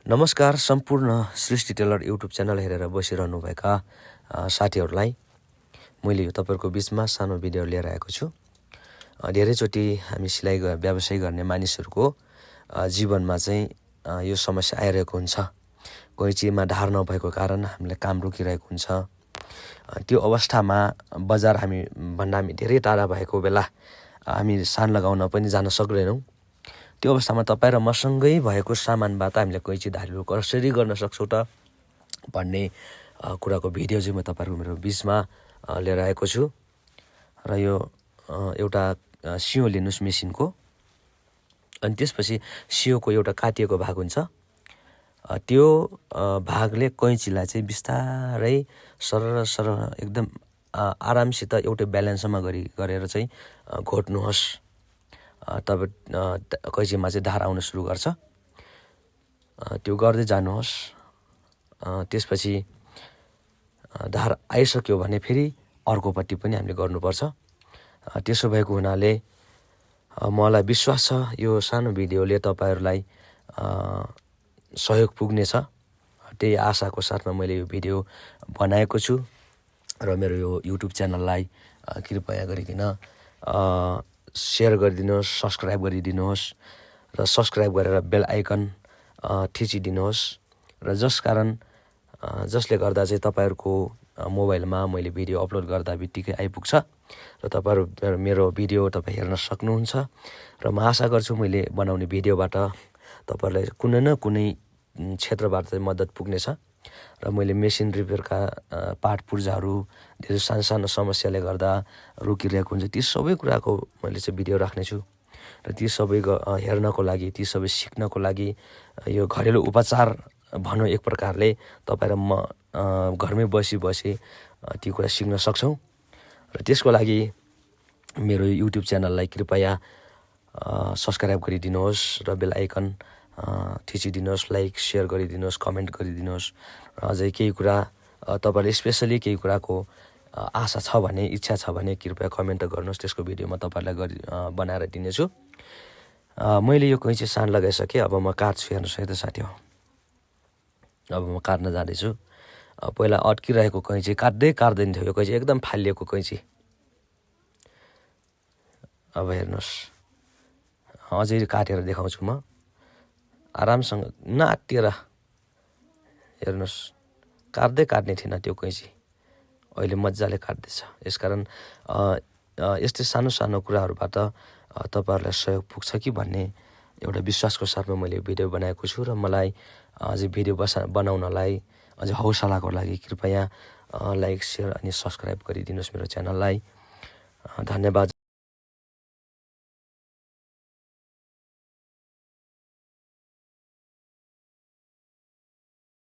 नमस्कार सम्पूर्ण सृष्टि tailor YouTube channel हेरेर बसिरहनुभएका साथीहरूलाई मैले यो तपाईहरुको बीचमा सानो भिडियो लिएर आएको छु। धेरैचोटि हामी सिलाइ व्यवसाय गर्ने मानिसहरूको जीवनमा चाहिँ यो समस्या आइरहेको हुन्छ। कैँचीमा धार नभएको कारण हामीलाई काम रोकिरहेको हुन्छ। त्यो अवस्थामा बजार हामी भन्दा हामी धेरै टाढा भएको बेला हामी सान लगाउन पनि जान सक्दैनौँ। त्यो अवस्थामा तपाईं र मसँगै भएको सामानबाट हामीले कैँची धारहरू कसरी गर्न सक्छौं त भन्ने कुराको भिडियो चाहिँ म तपाईहरुको मेरो बीचमा लिएर आएको छु। र यो एउटा सियो लिनुस् मेसिनको, अनि त्यसपछि सियोको एउटा काटिएको भाग हुन्छ। त्यो भागले कैँचीलाई चाहिँ बिस्तारै सरर एकदम आरामसित एउटै ब्यालेन्समा गरेर चाहिँ घोट्नुहोस्। तब कैँचीमा चाहिँ धार आउन सुरु गर्छ। त्यो गर्दै जानुहोस्। त्यसपछि धार आइसक्यो भने फेरि अर्कोपट्टि पनि हामीले गर्नुपर्छ। त्यसो भएको हुनाले मलाई विश्वास छ यो सानो भिडियोले तपाईहरुलाई सहयोग पुग्नेछ। त्यही आशाको साथमा मैले यो भिडियो बनाएको छु र मेरो यो युट्युब च्यानललाई कृपया गरिदिन शेयर गरिदिनुहोस्, सब्स्क्राइब गरिदिनुहोस् र सब्स्क्राइब गरेर बेल आइकन थिचिदिनुहोस्। र जसले गर्दा चाहिँ तपाईहरुको मोबाइलमा मैले भिडियो अपलोड गर्दा बित्तिकै आइपुग्छ र तपाईहरु मेरो भिडियो तपाई हेर्न सक्नुहुन्छ। र म आशा गर्छु मैले बनाउने भिडियोबाट तपाईहरुलाई कुनै न कुनै क्षेत्रबाट चाहिँ मद्दत पुग्नेछ। र मैले मेसिन रिपेयरका पार्ट पुर्जाहरू धेरै सानो समस्याले गर्दा रोकिरहेको हुन्छ, ती सबै कुराको मैले चाहिँ भिडियो राख्ने छु। र ती सबै हेर्नको लागि, ती सबै सिक्नको लागि यो घरेलु उपचार भनौँ एक प्रकारले तपाईं र म घरमै बसी ती कुरा सिक्न सक्छौं। र त्यसको लागि मेरो युट्युब च्यानललाई कृपया सब्स्क्राइब गरिदिनुहोस् र बेल आइकन थिचिदिनुहोस्, लाइक शेयर गरिदिनुहोस्, कमेन्ट गरिदिनुहोस्। र अझै केही कुरा तपाईहरुले स्पेशली केही कुराको आशा छ भने, इच्छा छ भने कृपया कमेन्ट गर्नुहोस्। त्यसको भिडियो म तपाईहरुलाई बनाएर दिनेछु। मैले यो कैँची सान लगाइसके, अब म काट्छु। हेर्नुस् है त साथी हो, अब म काट्न जाँदैछु। पहिला अड्किरहेको कैँची काट्दैन थियो। यो कैँची एकदम फालिएको कैँची। अब हेर्नुस्, अझै काटेर देखाउँछु म आरामसँग नआत्तिएर। हेर्नुस्, काट्ने थिएन त्यो कैँची, अहिले मजाले काट्दैछ। यसकारण यस्तै सानो कुराहरुबाट तपाईहरुलाई सहयोग पुग्छ कि भन्ने एउटा विश्वासको साथमा मैले भिडियो बनाएको छु। र मलाई अझै भिडियो बनाउनलाई अझै हौसलाको लागि कृपया लाइक शेयर अनि सब्स्क्राइब गरिदिनुहोस् मेरो च्यानललाई। धन्यवाद।